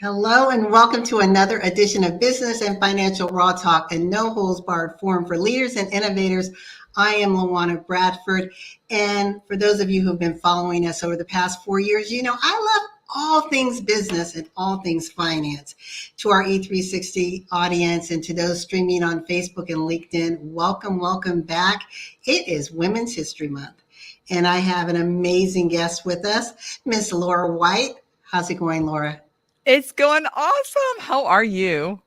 Hello and welcome to another edition of Business and Financial Raw Talk, a no holds barred forum for leaders and innovators. I am LaWanna Bradford. And for those of you who have been following us over the past 4 years, you know I love all things business and all things finance. To our E360 audience and to those streaming on Facebook and LinkedIn, welcome back. It is Women's History Month. And I have an amazing guest with us, Miss Laura White. How's it going, Laura? It's going awesome. How are you?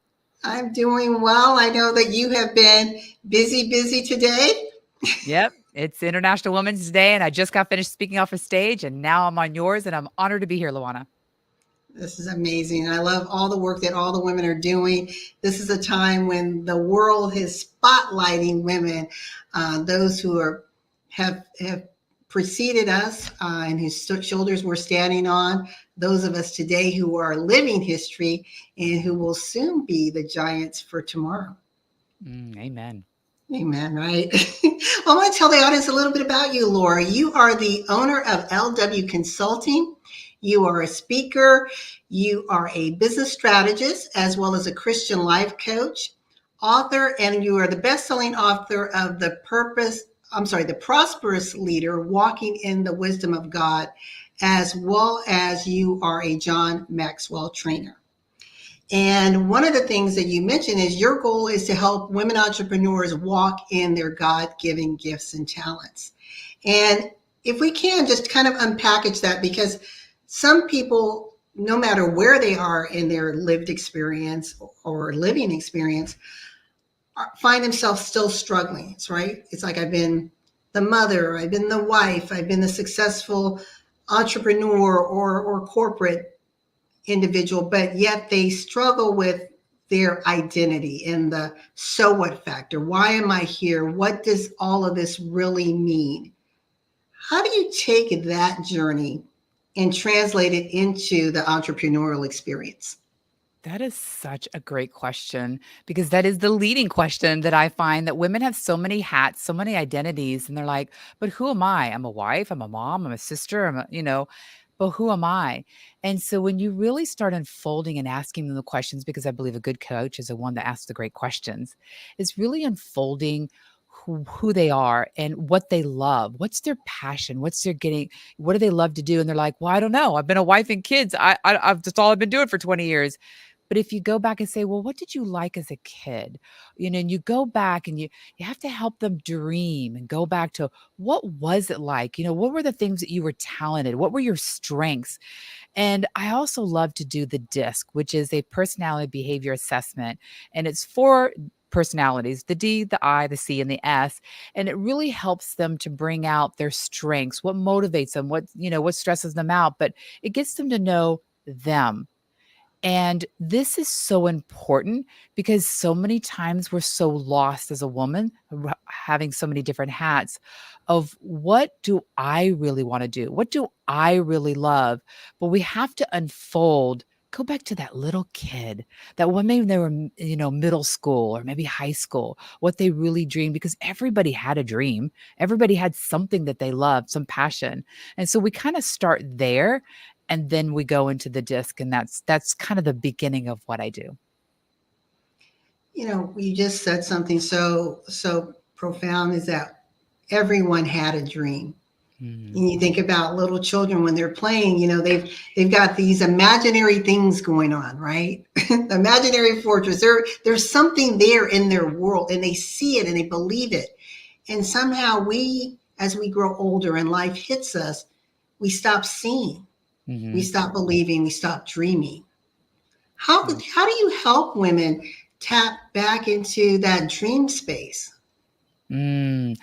I'm doing well. I know that you have been busy today. Yep. It's International Women's Day, and I just got finished speaking off a stage, and now I'm on yours, and I'm honored to be here, LaWanna. This is amazing. I love all the work that all the women are doing. This is a time when the world is spotlighting women, those who have preceded us and whose shoulders we're standing on, those of us today who are living history and who will soon be the giants for tomorrow. Amen. Amen, right? Well, I want to tell the audience a little bit about you, Laura. You are the owner of LW Consulting. You are a speaker. You are a business strategist, as well as a Christian life coach, author, and you are the best-selling author of the Prosperous Leader, Walking in the Wisdom of God, as well as you are a John Maxwell trainer. And one of the things that you mentioned is your goal is to help women entrepreneurs walk in their God-given gifts and talents. And if we can just kind of unpackage that, because some people, no matter where they are in their lived experience or living experience, find themselves still struggling. It's right. It's like I've been the mother, I've been the wife, I've been the successful entrepreneur or corporate individual, but yet they struggle with their identity and the so what factor. Why am I here? What does all of this really mean? How do you take that journey and translate it into the entrepreneurial experience? That is such a great question, because that is the leading question that I find, that women have so many hats, so many identities, and they're like, but who am I? I'm a wife, I'm a mom, I'm a sister, but who am I? And so when you really start unfolding and asking them the questions, because I believe a good coach is the one that asks the great questions, is really unfolding who they are and what they love. What's their passion? What do they love to do? And they're like, well, I don't know. I've been a wife and kids. That's all I've been doing for 20 years. But if you go back and say, well, what did you like as a kid? And you go back and you have to help them dream and go back to, what was it like? What were the things that you were talented? What were your strengths? And I also love to do the DISC, which is a personality behavior assessment. And it's for personalities, the D, the I, the C, and the S. And it really helps them to bring out their strengths, what motivates them, what stresses them out, but it gets them to know them. And this is so important, because so many times we're so lost as a woman, having so many different hats of, what do I really want to do? What do I really love? But we have to unfold, go back to that little kid, that when maybe they were, middle school or maybe high school, what they really dreamed, because everybody had a dream. Everybody had something that they loved, some passion. And so we kind of start there, and then we go into the DISC, and that's kind of the beginning of what I do. You just said something so profound, is that everyone had a dream. And you think about little children when they're playing, they've got these imaginary things going on, right? The imaginary fortress. There's something there in their world, and they see it and they believe it. And somehow as we grow older and life hits us, we stop seeing. We stop believing, we stop dreaming. How do you help women tap back into that dream space? Really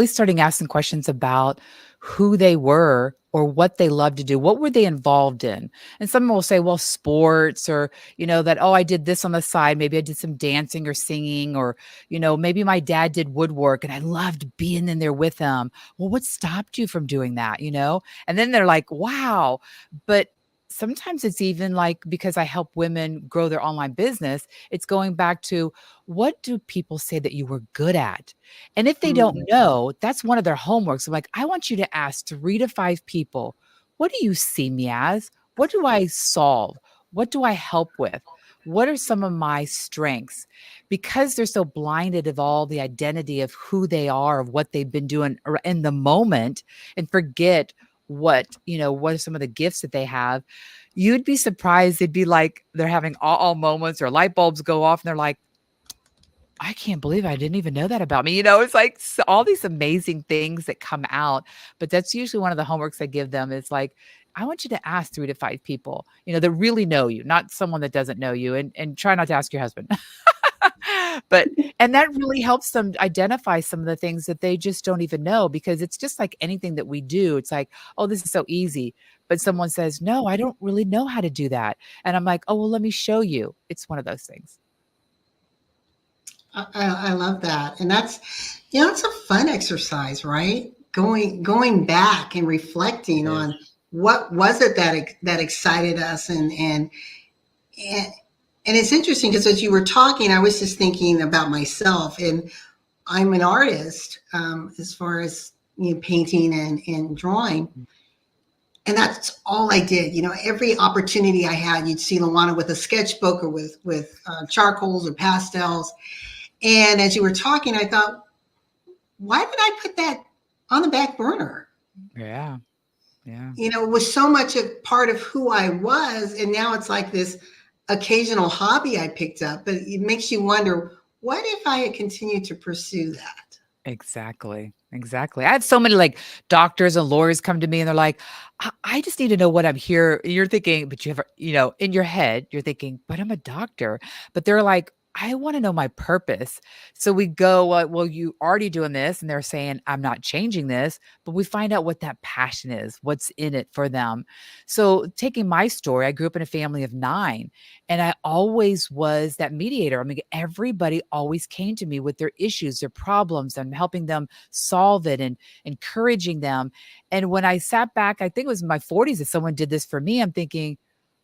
starting asking questions about who they were or what they loved to do. What were they involved in? And some will say, well, sports, or, that, oh, I did this on the side. Maybe I did some dancing or singing, or, maybe my dad did woodwork and I loved being in there with him. Well, what stopped you from doing that? And then they're like, wow. But sometimes it's even like, because I help women grow their online business, it's going back to, what do people say that you were good at? And if they don't know, that's one of their homeworks. I'm like, I want you to ask 3 to 5 people, what do you see me as? What do I solve? What do I help with? What are some of my strengths? Because they're so blinded of all the identity of who they are, of what they've been doing in the moment, and forget what are some of the gifts that they have. You'd be surprised. They'd be like, they're having all moments or light bulbs go off and they're like, I can't believe I didn't even know that about me. It's like all these amazing things that come out. But that's usually one of the homeworks I give them is like, I want you to ask 3 to 5 people, that really know you, not someone that doesn't know you, and try not to ask your husband. But and that really helps them identify some of the things that they just don't even know, because it's just like anything that we do. It's like, oh, this is so easy. But someone says, no, I don't really know how to do that. And I'm like, oh, well, let me show you. It's one of those things. I love that. And it's a fun exercise, right? Going back and reflecting It is. on what was it that excited us, and it's interesting because as you were talking, I was just thinking about myself, and I'm an artist, as far as painting and drawing. And that's all I did. Every opportunity I had, you'd see LaWanna with a sketchbook or with charcoals or pastels. And as you were talking, I thought, why did I put that on the back burner? Yeah. Yeah. It was so much a part of who I was. And now it's like this occasional hobby I picked up. But it makes you wonder, what if I had continued to pursue that? Exactly. Exactly. I have so many like doctors and lawyers come to me and they're like, I just need to know what I'm here. You're thinking, but you have, in your head, you're thinking, but I'm a doctor. But they're like, I want to know my purpose. So we go, well, you already doing this. And they're saying, I'm not changing this. But we find out what that passion is, what's in it for them. So taking my story, I grew up in a family of 9. And I always was that mediator. I mean, everybody always came to me with their issues, their problems, and helping them solve it and encouraging them. And when I sat back, I think it was in my 40s that someone did this for me. I'm thinking,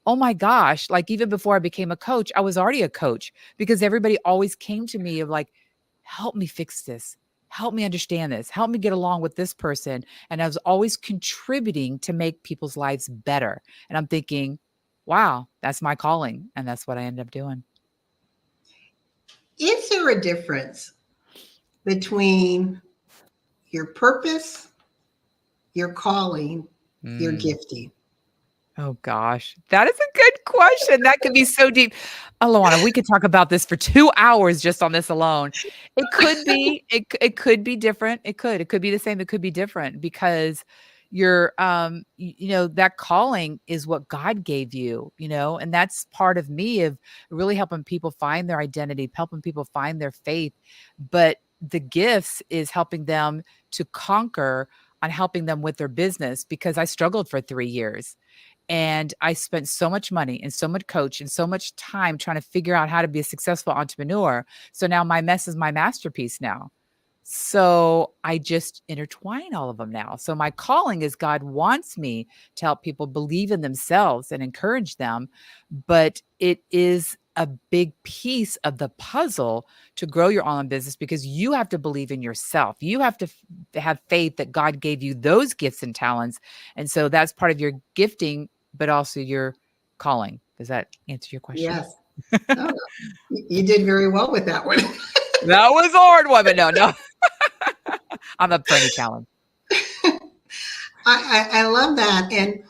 oh my gosh, like even before I became a coach, I was already a coach, because everybody always came to me of like, help me fix this. Help me understand this. Help me get along with this person. And I was always contributing to make people's lives better. And I'm thinking, wow, that's my calling. And that's what I ended up doing. Is there a difference between your purpose, your calling, your Mm. gifting? Oh gosh, that is a good question. That could be so deep. Oh, LaWanna, we could talk about this for 2 hours just on this alone. It could be, it could be different. It could be the same. It could be different, because your that calling is what God gave you, and that's part of me of really helping people find their identity, helping people find their faith. But the gifts is helping them to conquer on helping them with their business, because I struggled for 3 years. And I spent so much money and so much coach and so much time trying to figure out how to be a successful entrepreneur. So now my mess is my masterpiece now. So I just intertwine all of them now. So my calling is God wants me to help people believe in themselves and encourage them. But it is a big piece of the puzzle to grow your online business, because you have to believe in yourself. You have to have faith that God gave you those gifts and talents. And so that's part of your gifting, but also your calling. Does that answer your question? Yes. Oh, you did very well with that one. That was a hard one, but no. I'm up for any challenge. I love that. And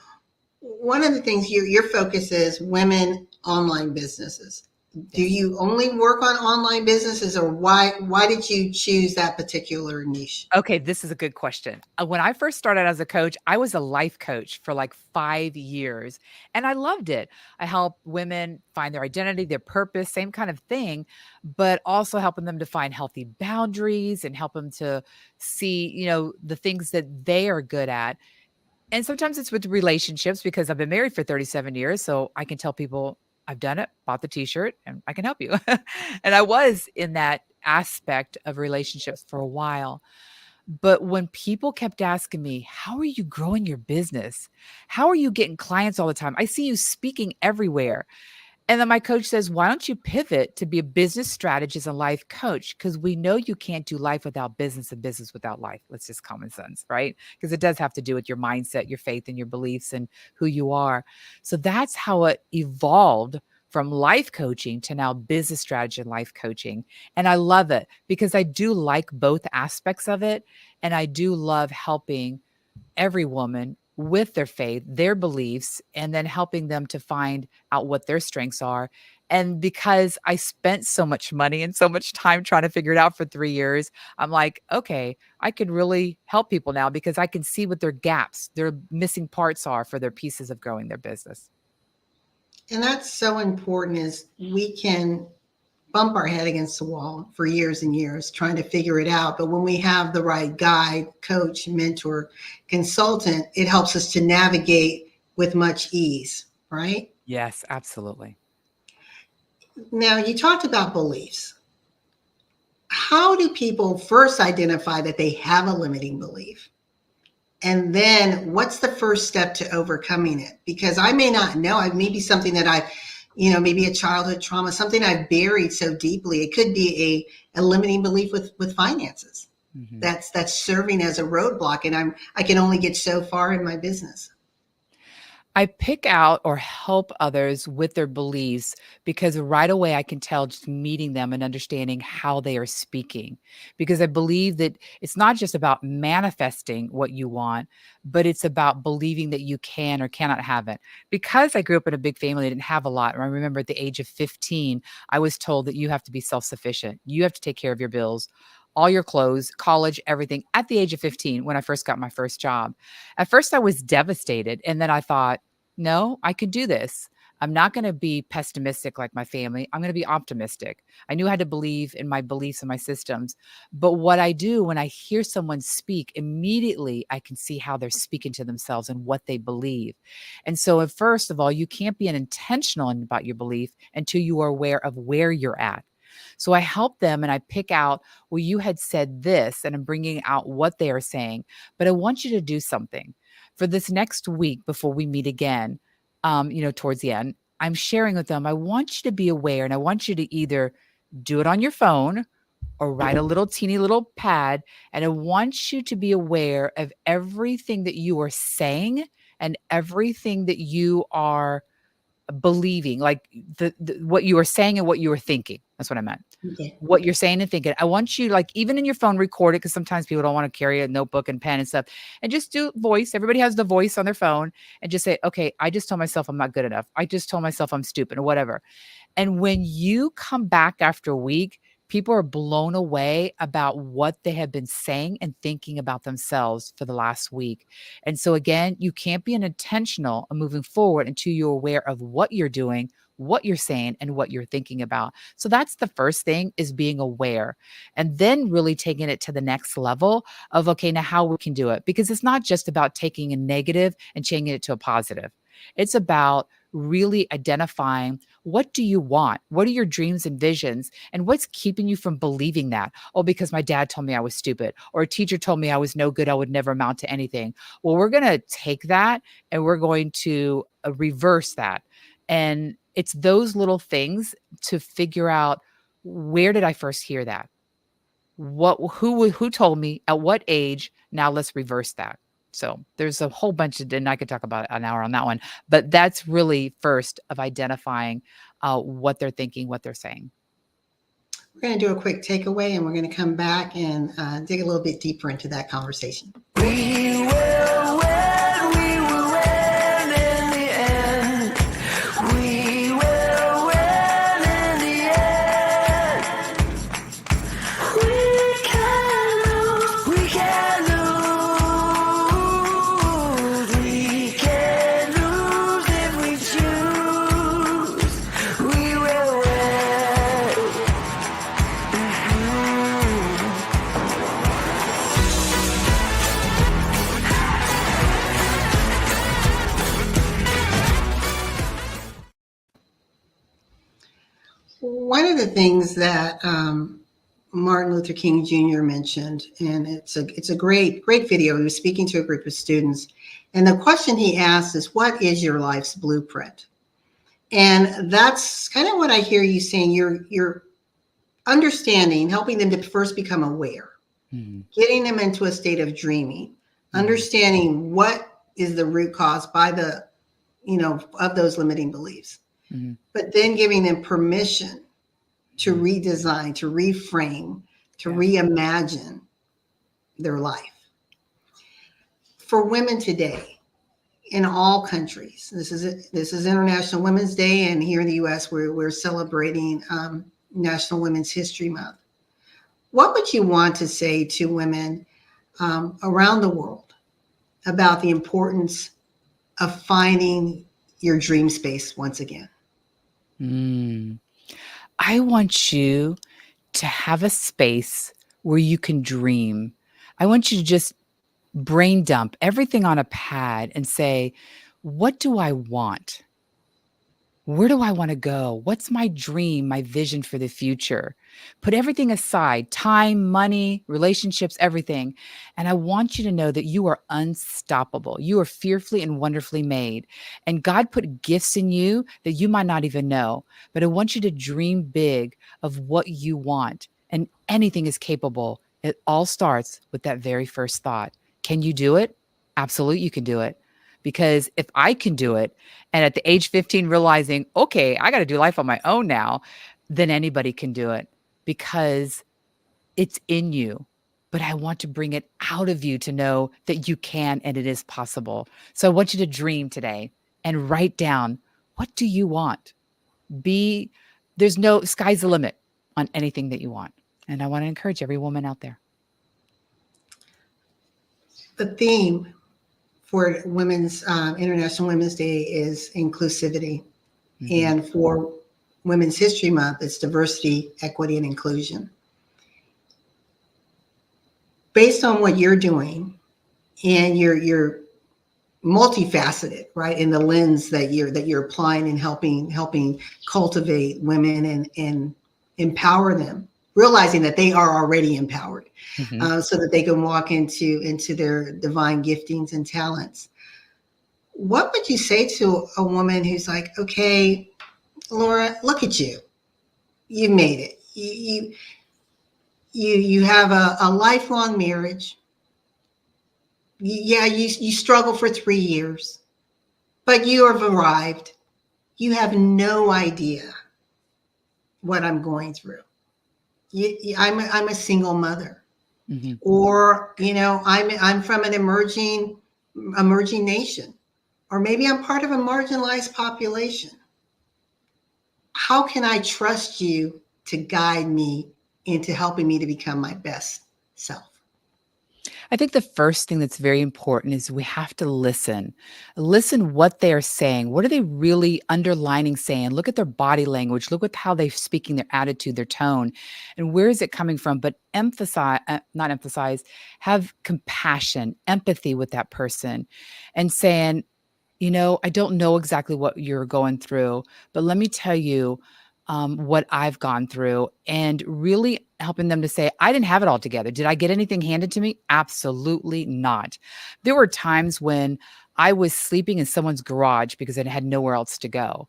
one of the things your focus is women online businesses. Do Yes. you only work on online businesses, or why did you choose that particular niche? Okay, this is a good question. When I first started as a coach, I was a life coach for like 5 years, and I loved it. I help women find their identity, their purpose, same kind of thing, but also helping them to find healthy boundaries and help them to see, the things that they are good at. And sometimes it's with relationships, because I've been married for 37 years. So I can tell people I've done it, bought the t-shirt, and I can help you. And I was in that aspect of relationships for a while. But when people kept asking me, how are you growing your business? How are you getting clients all the time? I see you speaking everywhere. And then my coach says, why don't you pivot to be a business strategist and life coach? Because we know you can't do life without business and business without life. That's just common sense, right? Because it does have to do with your mindset, your faith, and your beliefs and who you are. So that's how it evolved from life coaching to now business strategy and life coaching. And I love it because I do like both aspects of it. And I do love helping every woman with their faith, their beliefs, and then helping them to find out what their strengths are. And because I spent so much money and so much time trying to figure it out for 3 years, I'm like, okay, I could really help people now because I can see what their gaps, their missing parts are for their pieces of growing their business. And that's so important is we can bump our head against the wall for years and years trying to figure it out. But when we have the right guide, coach, mentor, consultant, it helps us to navigate with much ease, right? Yes, absolutely. Now, you talked about beliefs. How do people first identify that they have a limiting belief? And then what's the first step to overcoming it? Because I may not know, it may be something that maybe a childhood trauma, something I've buried so deeply. It could be a limiting belief with finances. Mhm. That's serving as a roadblock, and I can only get so far in my business. I pick out or help others with their beliefs because right away I can tell just meeting them and understanding how they are speaking. Because I believe that it's not just about manifesting what you want, but it's about believing that you can or cannot have it. Because I grew up in a big family, I didn't have a lot. I remember at the age of 15, I was told that you have to be self sufficient, you have to take care of your bills. All your clothes, college, everything at the age of 15 when I first got my first job. At first, I was devastated. And then I thought, no, I could do this. I'm not going to be pessimistic like my family. I'm going to be optimistic. I knew how to believe in my beliefs and my systems. But what I do when I hear someone speak, immediately I can see how they're speaking to themselves and what they believe. And so, first of all, you can't be intentional about your belief until you are aware of where you're at. So I help them and I pick out, well, you had said this, and I'm bringing out what they are saying, but I want you to do something for this next week before we meet again, towards the end. I'm sharing with them, I want you to be aware and I want you to either do it on your phone or write a little teeny little pad. And I want you to be aware of everything that you are saying and everything that you are believing, like the what you were saying and what you were thinking. That's what I meant. Okay. What you're saying and thinking. I want you, like, even in your phone, record it because sometimes people don't want to carry a notebook and pen and stuff. And just do voice. Everybody has the voice on their phone and just say, okay, I just told myself I'm not good enough. I just told myself I'm stupid or whatever. And when you come back after a week, people are blown away about what they have been saying and thinking about themselves for the last week. And so, again, you can't be intentional of moving forward until you're aware of what you're doing, what you're saying, and what you're thinking about. So that's the first thing, is being aware, and then really taking it to the next level of, okay, now how we can do it. Because it's not just about taking a negative and changing it to a positive. It's about really identifying, what do you want? What are your dreams and visions? And what's keeping you from believing that? Oh, because my dad told me I was stupid, or a teacher told me I was no good, I would never amount to anything. Well, we're going to take that and we're going to reverse that. And it's those little things to figure out, where did I first hear that? Who told me at what age? Now let's reverse that. So there's a whole bunch of, and I could talk about an hour on that one, but that's really first of identifying what they're thinking, what they're saying. We're going to do a quick takeaway and we're going to come back and dig a little bit deeper into that conversation. We will win, we will win in the end. We will win in the end. We can lose, we can lose. We can lose if we choose. We will win. One of the things that Martin Luther King Jr. mentioned, and it's a great video. He was speaking to a group of students, and the question he asked is, "What is your life's blueprint?" And that's kind of what I hear you saying. You're understanding, helping them to first become aware, Mhm. getting them into a state of dreaming, Mhm. understanding what is the root cause by the, of those limiting beliefs, Mhm. but then giving them permission to Mhm. redesign, to reframe, to Yeah. reimagine their life. For women today, in all countries, this is International Women's Day, and here in the U.S., we're celebrating National Women's History Month. What would you want to say to women around the world about the importance of finding your dream space once again? Mm. I want you to have a space where you can dream. I want you to just brain dump everything on a pad and say, "What do I want? Where do I want to go? What's my dream, my vision for the future?" Put everything aside, time, money, relationships, everything. And I want you to know that you are unstoppable. You are fearfully and wonderfully made. And God put gifts in you that you might not even know. But I want you to dream big of what you want. And anything is capable. It all starts with that very first thought. Can you do it? Absolutely, you can do it. Because if I can do it, and at the age 15 realizing, "Okay, I gotta do life on my own now," then anybody can do it because it's in you. But I want to bring it out of you to know that you can and it is possible. So I want you to dream today and write down, what do you want? Be There's no sky's the limit on anything that you want. And I want to encourage every woman out there. The theme for Women's International Women's Day is inclusivity, Mhm. and for Women's History Month, it's diversity, equity, and inclusion. Based on what you're doing, and you're multifaceted, right? In the lens that you're applying and helping cultivate women and empower them, realizing that they are already empowered, Mhm. so that they can walk into their divine giftings and talents. What would you say to a woman who's like, okay, Laura, look at you, you made it. You have a lifelong marriage. Yeah, you struggle for 3 years, but you have arrived. You have no idea what I'm going through. I'm a single mother, Mhm. or I'm from an emerging nation, or maybe I'm part of a marginalized population. How can I trust you to guide me into helping me to become my best self? I think the first thing that's very important is we have to listen. Listen what they are saying. What are they really underlining saying? Look at their body language. Look at how they're speaking, their attitude, their tone, and where is it coming from? But emphasize, not emphasize, have compassion, empathy with that person and saying, I don't know exactly what you're going through, but let me tell you what I've gone through, and really helping them to say, I didn't have it all together. Did I get anything handed to me? Absolutely not. There were times when I was sleeping in someone's garage because I had nowhere else to go.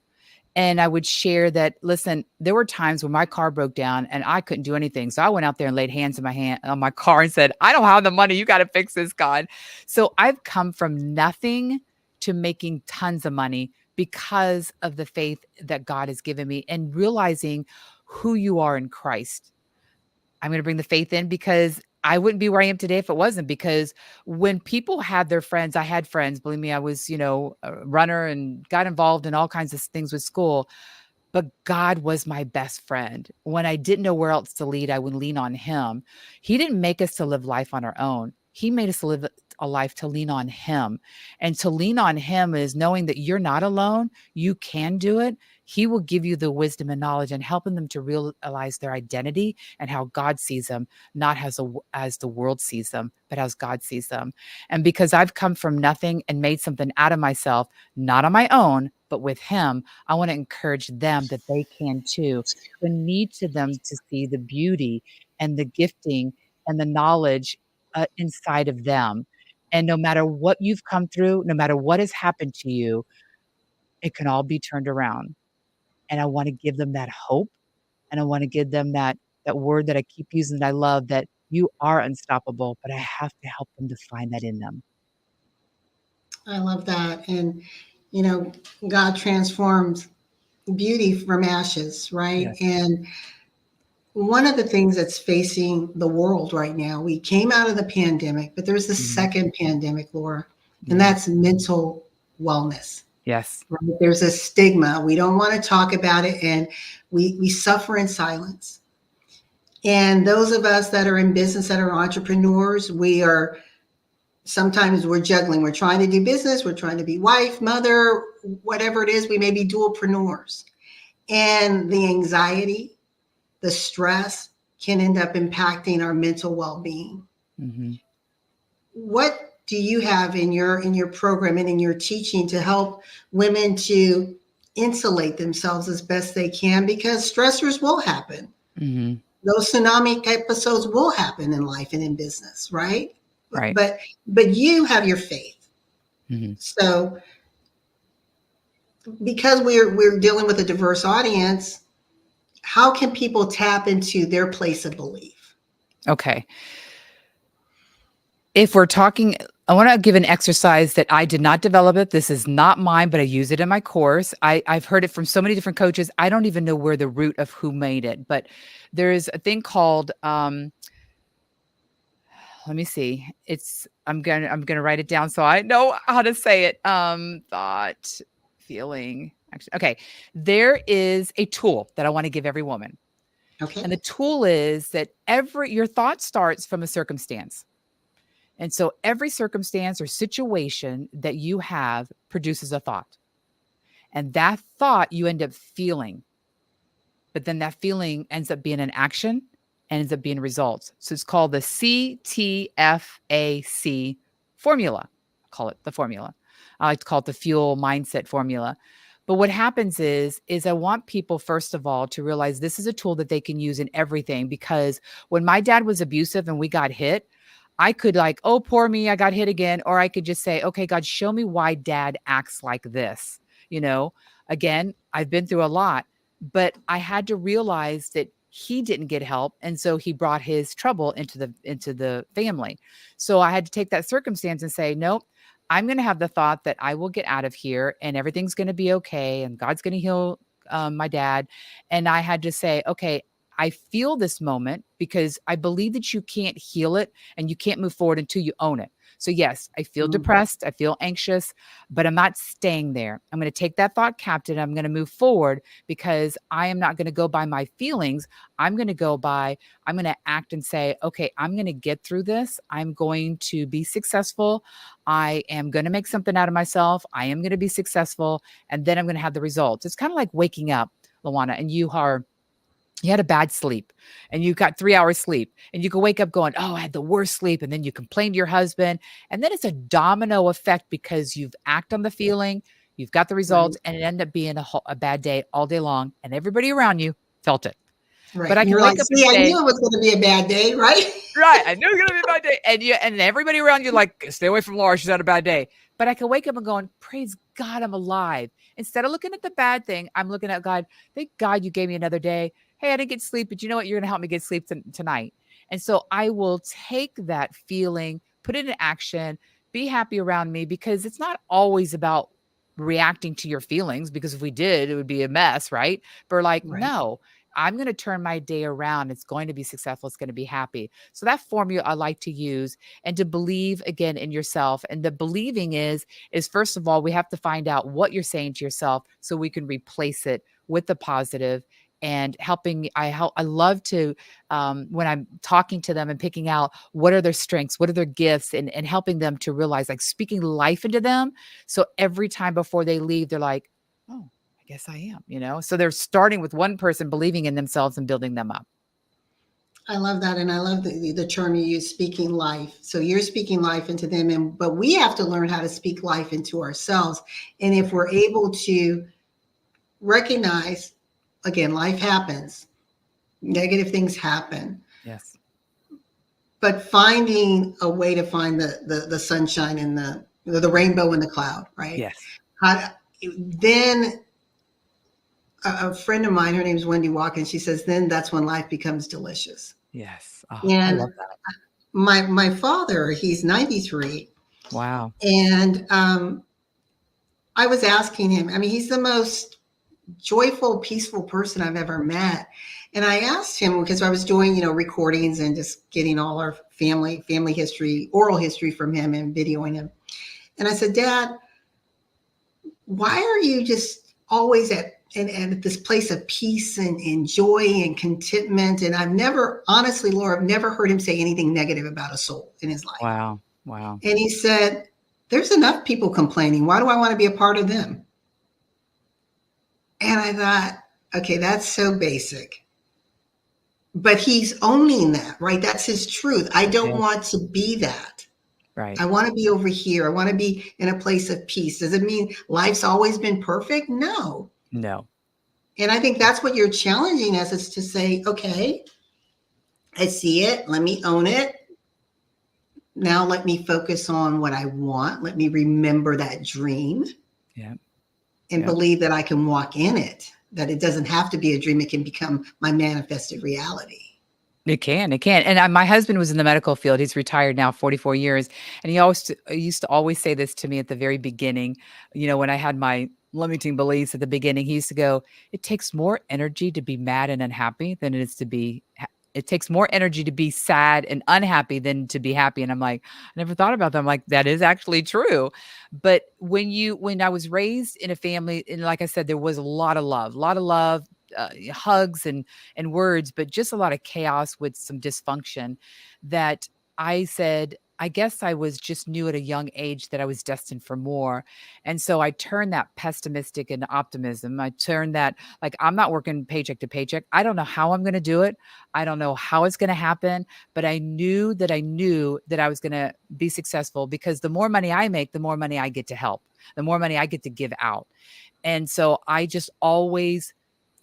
And I would share that, listen, there were times when my car broke down and I couldn't do anything. So I went out there and laid hands in my hand on my car and said, I don't have the money. You got to fix this, God. So I've come from nothing to making tons of money because of the faith that God has given me and realizing who you are in Christ. I'm going to bring the faith in because I wouldn't be where I am today if it wasn't. Because when people had their friends, I had friends. Believe me, I was, a runner and got involved in all kinds of things with school. But God was my best friend. When I didn't know where else to lead, I would lean on him. He didn't make us to live life on our own. He made us to live a life to lean on him. And to lean on him is knowing that you're not alone. You can do it. He will give you the wisdom and knowledge and helping them to realize their identity and how God sees them, not as the world sees them, but as God sees them. And because I've come from nothing and made something out of myself, not on my own, but with him, I want to encourage them that they can too. The need to them to see the beauty and the gifting and the knowledge inside of them. And no matter what you've come through, no matter what has happened to you, it can all be turned around. And I want to give them that hope. And I want to give them that word that I keep using that I love, that you are unstoppable, but I have to help them to find that in them. I love that. And, you know, God transforms beauty from ashes, right? Yes. And one of the things that's facing the world right now, we came out of the pandemic, but there's the Mhm. second pandemic, Laura, and Mhm. that's mental wellness. Yes. Right? There's a stigma. We don't want to talk about it, and we suffer in silence. And those of us that are in business, that are entrepreneurs, we are sometimes we're juggling. We're trying to do business. We're trying to be wife, mother, whatever it is. We may be dualpreneurs. And the anxiety, the stress can end up impacting our mental well-being. Mm-hmm. What do you have in your program and in your teaching to help women to insulate themselves as best they can? Because stressors will happen. Mm-hmm. Those tsunami episodes will happen in life and in business, right? Right. But you have your faith. Mm-hmm. So because we're dealing with a diverse audience, how can people tap into their place of belief? Okay. If we're talking, I want to give an exercise that I did not develop it. This is not mine, but I use it in my course. I've heard it from so many different coaches. I don't even know where the root of who made it, but there is a thing called, let me see. I'm gonna write it down so I know how to say it. Thought, feeling. Actually, okay. There is a tool that I want to give every woman. Okay. And the tool is that your thought starts from a circumstance. And so every circumstance or situation that you have produces a thought. And that thought you end up feeling. But then that feeling ends up being an action and ends up being results. So it's called the CTFAC formula. I call it the formula. I like to call it the fuel mindset formula. But what happens is I want people, first of all, to realize this is a tool that they can use in everything. Because when my dad was abusive and we got hit, I could like, oh, poor me, I got hit again. Or I could just say, okay, God, show me why dad acts like this. You know, again, I've been through a lot, but I had to realize that he didn't get help. And so he brought his trouble into the family. So I had to take that circumstance and say, nope, I'm going to have the thought that I will get out of here and everything's going to be okay. And God's going to heal my dad. And I had to say, okay, I feel this moment because I believe that you can't heal it and you can't move forward until you own it. So yes, I feel depressed, I feel anxious, but I'm not staying there. I'm going to take that thought captive. I'm going to move forward because I am not going to go by my feelings. I'm going to act and say, okay, I'm going to get through this. I'm going to be successful. I am going to make something out of myself. I am going to be successful. And then I'm going to have the results. It's kind of like waking up, LaWanna, and you had a bad sleep and you got 3 hours sleep and you can wake up going, oh, I had the worst sleep. And then you complain to your husband. And then it's a domino effect because you've acted on the feeling, you've got the results, and it ended up being a bad day all day long. And everybody around you felt it. Right. But I And can you're like, wake up and see, I say, knew it was going to be a bad day, right? right, I knew it was going to be a bad day. And everybody around you like, stay away from Laura. She's had a bad day. But I can wake up and going, praise God, I'm alive. Instead of looking at the bad thing, I'm looking at God. Thank God you gave me another day. Hey, I didn't get sleep, but you know what? You're going to help me get sleep tonight. And so I will take that feeling, put it in action, be happy around me, because it's not always about reacting to your feelings, because if we did, it would be a mess, right? But like, Right. no, I'm going to turn my day around. It's going to be successful. It's going to be happy. So that formula I like to use, and to believe again in yourself. And the believing is first of all, we have to find out what you're saying to yourself so we can replace it with the positive. And I love to, when I'm talking to them and picking out what are their strengths, what are their gifts, and helping them to realize, like, speaking life into them. So every time before they leave, they're like, oh, I guess I am. So they're starting with one person believing in themselves and building them up. I love that. And I love the term you use, speaking life. So you're speaking life into them, but we have to learn how to speak life into ourselves. And if we're able to recognize, again, life happens, negative things happen, Yes. but finding a way to find the sunshine and the rainbow in the cloud, right? Yes. Then a friend of mine, her name is Wendy Walker, and she says, then that's when life becomes delicious. Yes. Oh, I And love that. my father, he's 93. Wow. And I was asking him, I mean, he's the most joyful, peaceful person I've ever met. And I asked him, because I was doing, recordings and just getting all our family history, oral history from him and videoing him. And I said, Dad, why are you just always at this place of peace and joy and contentment? And I've never, honestly, Laura, I've never heard him say anything negative about a soul in his life. Wow. Wow. And he said, there's enough people complaining. Why do I want to be a part of them? And I thought, okay, that's so basic. But he's owning that, right? That's his truth. I don't want to be that. Right. I want to be over here. I want to be in a place of peace. Does it mean life's always been perfect? No. No. And I think that's what you're challenging us, is to say, okay, I see it. Let me own it. Now let me focus on what I want. Let me remember that dream. Yeah. And believe that I can walk in it, that it doesn't have to be a dream. It can become my manifested reality. It can. And my husband was in the medical field. He's retired now, 44 years. And he used to always say this to me at the very beginning. When I had my limiting beliefs at the beginning, he used to go, it takes more energy to be mad and unhappy than it is to be it takes more energy to be sad and unhappy than to be happy. And I'm like, I never thought about that. I'm like, that is actually true. But when I was raised in a family, and like I said, there was a lot of love, hugs and words, but just a lot of chaos with some dysfunction, that I said, I guess I knew at a young age that I was destined for more. And so I turned that pessimistic into optimism. I turned that, like, I'm not working paycheck to paycheck. I don't know how I'm going to do it. I don't know how it's going to happen, but I knew that I was going to be successful, because the more money I make, the more money I get to help, the more money I get to give out. And so I just always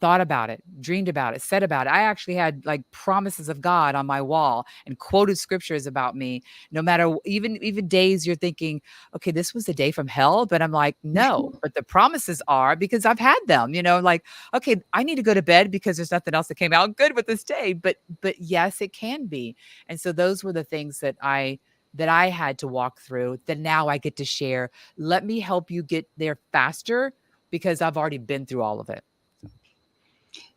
thought about it, dreamed about it, said about it. I actually had like promises of God on my wall and quoted scriptures about me. No matter, even days you're thinking, okay, this was a day from hell, but I'm like, no, but the promises are, because I've had them, like, okay, I need to go to bed because there's nothing else that came out good with this day. But yes, it can be. And so those were the things that I had to walk through, that now I get to share. Let me help you get there faster, because I've already been through all of it.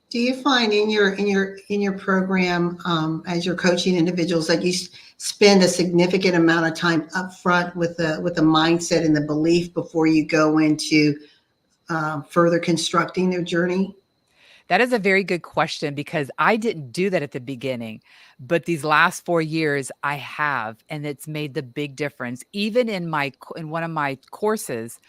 Do you find in your program, as you're coaching individuals, that you spend a significant amount of time up front with the mindset and the belief before you go into further constructing their journey? That is a very good question, because I didn't do that at the beginning, but these last 4 years I have, and it's made the big difference. Even in one of my courses,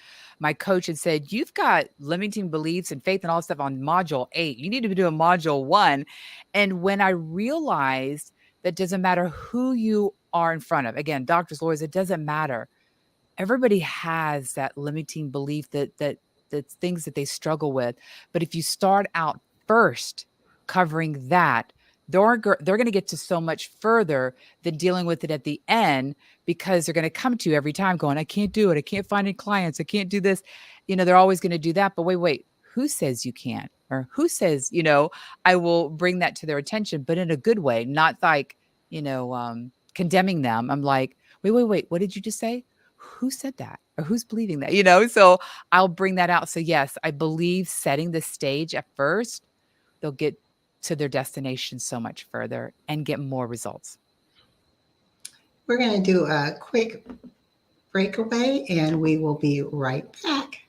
my coach had said, you've got limiting beliefs and faith and all this stuff on module 8. You need to be doing module 1. And when I realized that doesn't matter who you are in front of, again, doctors, lawyers, it doesn't matter. Everybody has that limiting belief, that's things that they struggle with. But if you start out first covering that, they're going to get to so much further than dealing with it at the end, because they're going to come to you every time going, I can't do it. I can't find any clients. I can't do this. They're always going to do that. But wait, who says you can't? Or who says, I will bring that to their attention, but in a good way, not like, condemning them. I'm like, wait, what did you just say? Who said that? Or who's believing that? So I'll bring that out. So yes, I believe setting the stage at first, they'll get to their destination so much further and get more results. We're going to do a quick breakaway, and we will be right back.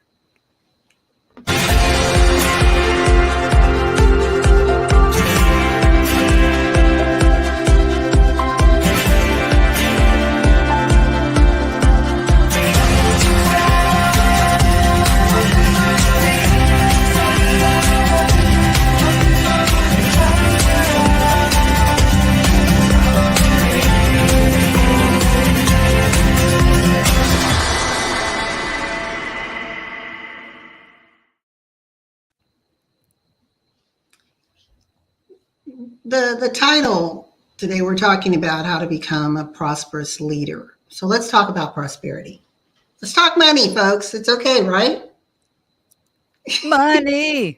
The title today, we're talking about how to become a prosperous leader. So let's talk about prosperity. Let's talk money, folks. It's okay, right? Money.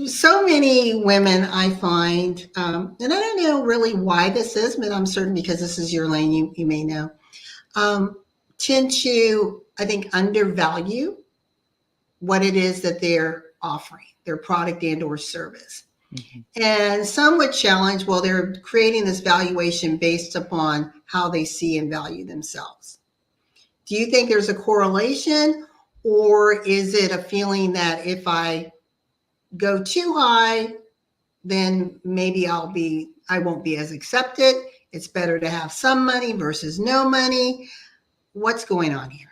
So many women I find, and I don't know really why this is, but I'm certain because this is your lane, you may know, tend to, I think, undervalue what it is that they're offering, their product and or service. Mhm. And some would challenge, well, they're creating this valuation based upon how they see and value themselves. Do you think there's a correlation, or is it a feeling that if I go too high, then maybe I won't be as accepted? It's better to have some money versus no money. What's going on here?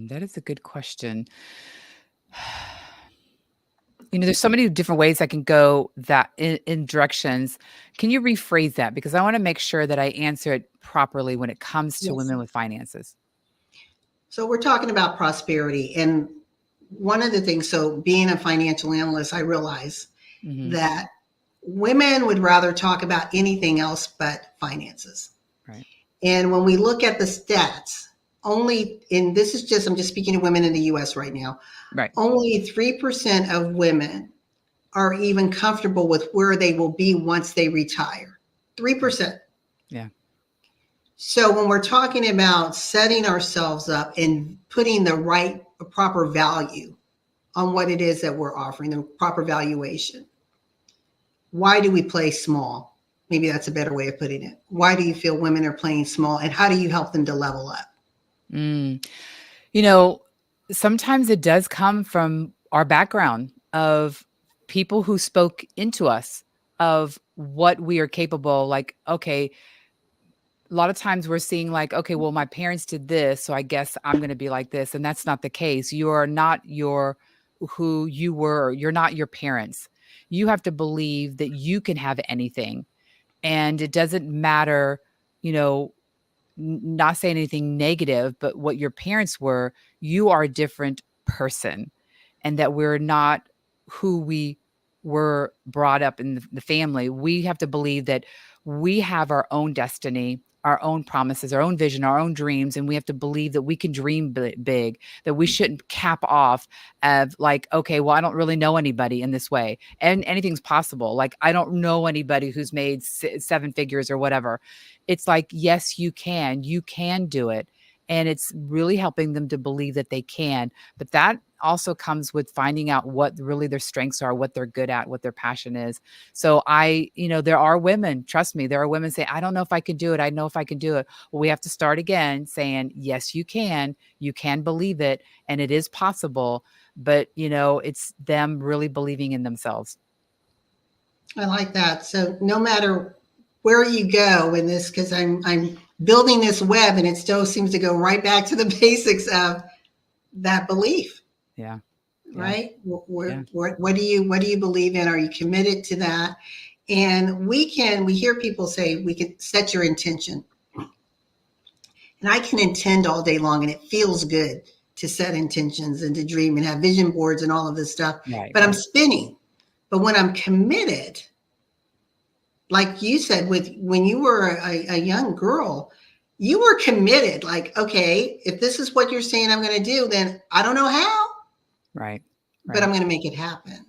That is a good question. There's so many different ways I can go that in directions. Can you rephrase that? Because I want to make sure that I answer it properly when it comes to Yes. women with finances. So we're talking about prosperity. And one of the things, so being a financial analyst, I realize Hmm. that women would rather talk about anything else but finances. Right. And when we look at the stats, I'm just speaking to women in the US right now, Right. only 3% of women are even comfortable with where they will be once they retire. 3%. Yeah. So when we're talking about setting ourselves up and putting the proper value on what it is that we're offering, the proper valuation, why do we play small? Maybe that's a better way of putting it. Why do you feel women are playing small, and how do you help them to level up? Mm. You know, Sometimes it does come from our background of people who spoke into us of what we are capable. Like, okay, a lot of times we're seeing like, okay, well, my parents did this, so I guess I'm going to be like this. And that's not the case. You are not who you were. You're not your parents. You have to believe that you can have anything. And it doesn't matter, you know, not saying anything negative, but what your parents were, you are a different person, and that we're not who we were brought up in the family. We have to believe that we have our own destiny, our own promises, our own vision, our own dreams, and we have to believe that we can dream big, that we shouldn't cap off of like, okay, well, I don't really know anybody in this way, and anything's possible. Like, I don't know anybody who's made seven figures or whatever. It's like, yes, you can do it. And it's really helping them to believe that they can. But that also comes with finding out what really their strengths are, what they're good at, what their passion is. So there are women, trust me, there are women say, I don't know if I can do it. I know if I can do it. Well, we have to start again saying, yes, you can believe it, and it is possible. But, it's them really believing in themselves. I like that. So no matter where you go in this, because I'm building this web, and it still seems to go right back to the basics of that belief. Yeah. Right? Yeah. What do you believe in? Are you committed to that? And we hear people say we could set your intention. And I can intend all day long, and it feels good to set intentions and to dream and have vision boards and all of this stuff. Right. But I'm spinning. But when I'm committed, like you said, when you were a young girl, you were committed. Like, okay, if this is what you're saying I'm going to do, then I don't know how, Right. but I'm going to make it happen.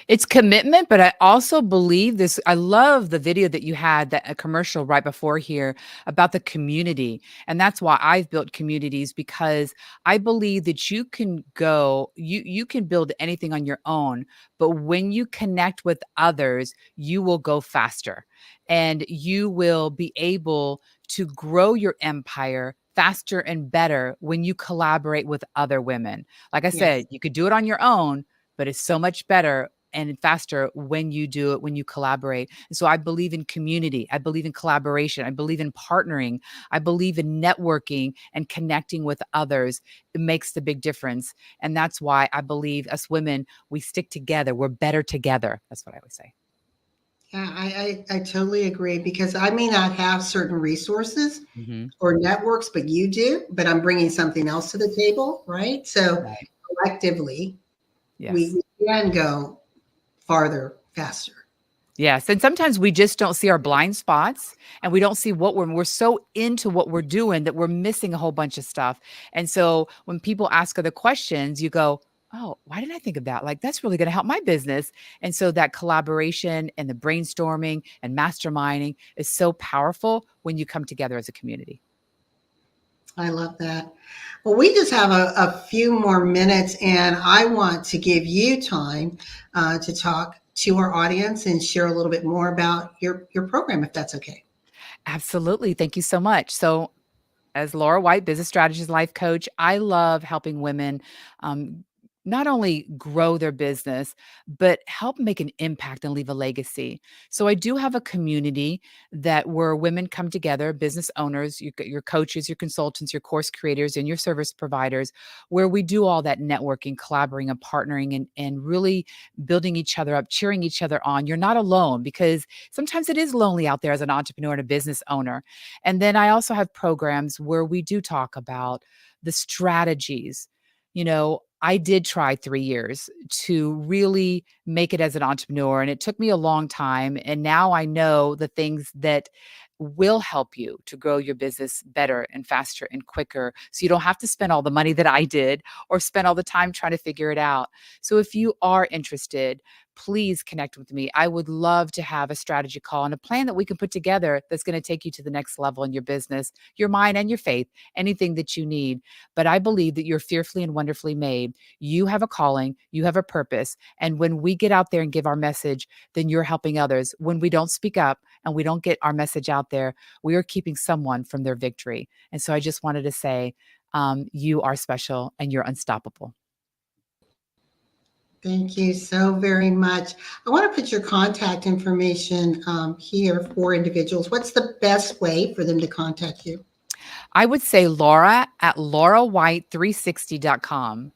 It's commitment, but I also believe this. I love the video that you had, that a commercial right before here about the community. And that's why I've built communities, because I believe that you can build anything on your own, but when you connect with others, you will go faster, and you will be able to grow your empire faster and better when you collaborate with other women. Like I Yes. said, you could do it on your own, but it's so much better and faster when you do it, when you collaborate. And so I believe in community. I believe in collaboration. I believe in partnering. I believe in networking and connecting with others. It makes the big difference. And that's why I believe us women, we stick together. We're better together. That's what I always say. Yeah, I totally agree, because I may not have certain resources Mm-hmm. or networks, but you do, but I'm bringing something else to the table, right? So Right. collectively, Yes. we can go farther, faster. Yes. And sometimes we just don't see our blind spots and we don't see what we're so into what we're doing that we're missing a whole bunch of stuff. And so when people ask other questions, you go, oh, why didn't I think of that? Like, that's really going to help my business. And so that collaboration and the brainstorming and masterminding is so powerful when you come together as a community. I love that. Well, we just have a few more minutes, and I want to give you time to talk to our audience and share a little bit more about your program, if that's okay. Absolutely. Thank you so much. So, as Laura White, business strategist, life coach, I love helping women um, not only grow their business, but help make an impact and leave a legacy. So I do have a community that where women come together, business owners, your coaches, your consultants, your course creators, and your service providers, where we do all that networking, collaborating, and partnering, and really building each other up, cheering each other on. You're not alone because sometimes it is lonely out there as an entrepreneur and a business owner. And then I also have programs where we do talk about the strategies. I did try 3 years to really make it as an entrepreneur, and it took me a long time. And now I know the things that will help you to grow your business better and faster and quicker. So you don't have to spend all the money that I did or spend all the time trying to figure it out. So if you are interested, please connect with me. I would love to have a strategy call and a plan that we can put together that's going to take you to the next level in your business, your mind, and your faith, anything that you need. But I believe that you're fearfully and wonderfully made. You have a calling, you have a purpose. And when we get out there and give our message, then you're helping others. When we don't speak up and we don't get our message out there, we are keeping someone from their victory. And so I just wanted to say, you are special and you're unstoppable. Thank you so very much. I want to put your contact information here for individuals. What's the best way for them to contact you? I would say Laura at laurawhite360.com.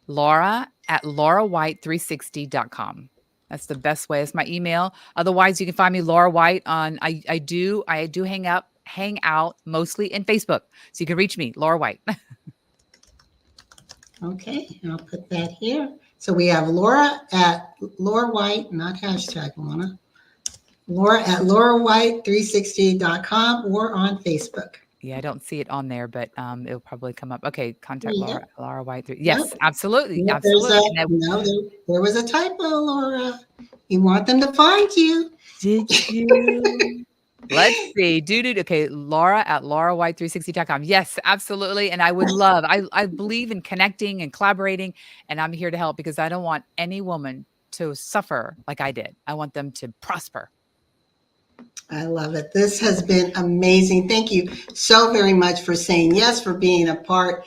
Laura at laurawhite360.com. That's the best way. It's my email. Otherwise, you can find me Laura White on I do hang out mostly in Facebook. So you can reach me, Laura White. Okay, I'll put that here. So we have Laura at Laura White, not hashtag LaWanna. Laura at laurawhite360.com or on Facebook. Yeah, I don't see it on there, but it'll probably come up. Okay, contact Yeah. Laura White. Yes, Yep. absolutely. No, Absolutely. there was a typo, Laura. You want them to find you. Did you? Let's see. Okay, Laura at laurawhite360.com. Yes, absolutely. And I would love, I believe in connecting and collaborating, and I'm here to help because I don't want any woman to suffer like I did. I want them to prosper. I love it. This has been amazing. Thank you so very much for saying yes, for being a part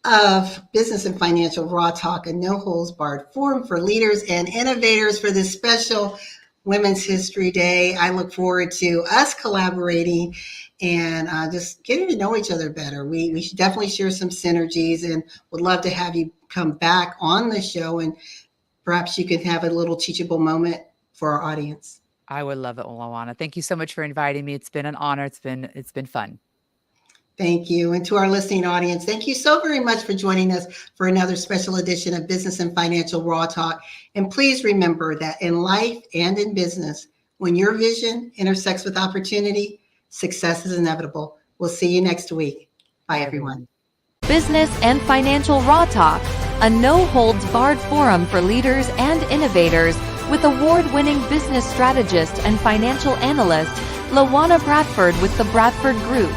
of Business and Financial Raw Talk, a no holds barred forum for leaders and innovators for this special Women's History Day. I look forward to us collaborating and just getting to know each other better. We should definitely share some synergies and would love to have you come back on the show and perhaps you could have a little teachable moment for our audience. I would love it, LaWanna. Thank you so much for inviting me. It's been an honor. It's been fun. Thank you. And to our listening audience, thank you so very much for joining us for another special edition of Business and Financial Raw Talk. And please remember that in life and in business, when your vision intersects with opportunity, success is inevitable. We'll see you next week. Bye, everyone. Business and Financial Raw Talk, a no-holds-barred forum for leaders and innovators with award-winning business strategist and financial analyst, LaWanna Bradford with the Bradford Group.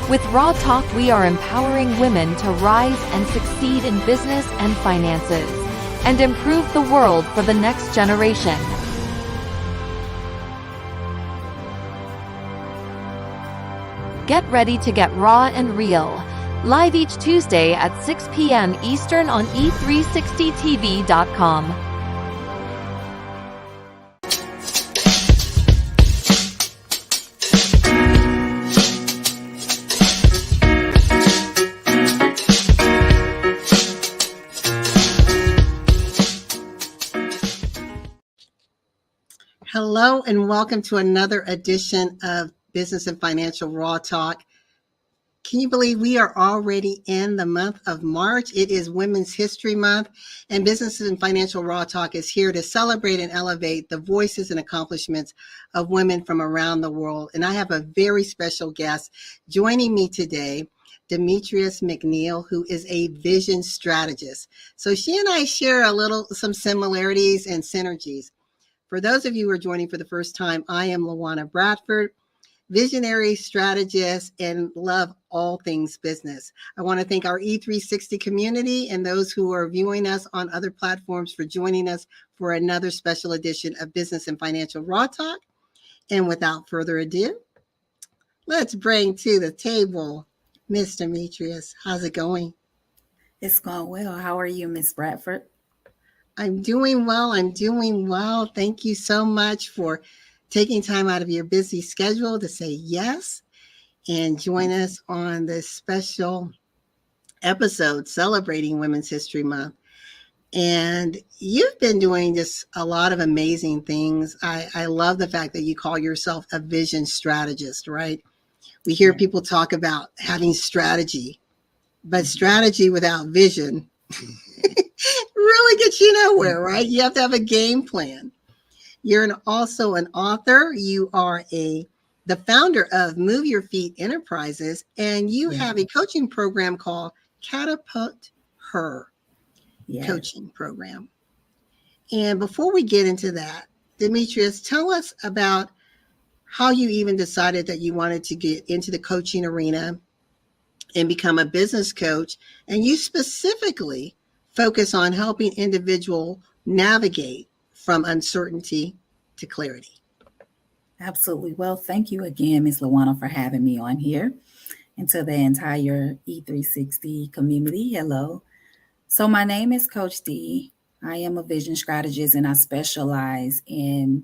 With Raw Talk, we are empowering women to rise and succeed in business and finances and improve the world for the next generation. Get ready to get raw and real. Live each Tuesday at 6 p.m. Eastern on e360tv.com. Hello and welcome to another edition of Business and Financial Raw Talk. Can you believe we are already in the month of March? It is Women's History Month, and Business and Financial Raw Talk is here to celebrate and elevate the voices and accomplishments of women from around the world. And I have a very special guest joining me today, Demetrice McNeil, who is a vision strategist. So she and I share some similarities and synergies. For those of you who are joining for the first time, I am LaWanna Bradford, visionary strategist, and love all things business. I want to thank our E360 community and those who are viewing us on other platforms for joining us for another special edition of Business and Financial Raw Talk. And without further ado, let's bring to the table Miss Demetrice. How's it going? It's going well. How are you, Miss Bradford? I'm doing well. Thank you so much for taking time out of your busy schedule to say yes and join us on this special episode celebrating Women's History Month. And you've been doing just a lot of amazing things. I love the fact that you call yourself a vision strategist, right? We hear people talk about having strategy, but strategy without vision really gets you nowhere, right? You have to have a game plan. You're also an author. You are the founder of Move Your Feet Enterprises, and you have a coaching program called Catapult Her Coaching Program. And before we get into that, Demetrice, tell us about how you even decided that you wanted to get into the coaching arena and become a business coach. And you specifically focus on helping individuals navigate from uncertainty to clarity. Absolutely. Well, thank you again, Ms. LaWanna, for having me on here. And to the entire E360 community, hello. So my name is Coach D. I am a vision strategist, and I specialize in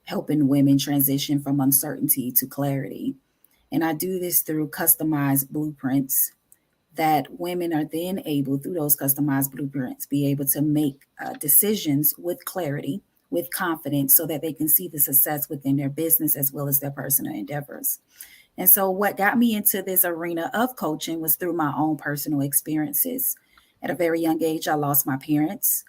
helping women transition from uncertainty to clarity. And I do this through customized blueprints that women are then able, through those customized blueprints, be able to make decisions with clarity, with confidence, so that they can see the success within their business as well as their personal endeavors. And so what got me into this arena of coaching was through my own personal experiences. At a very young age, I lost my parents.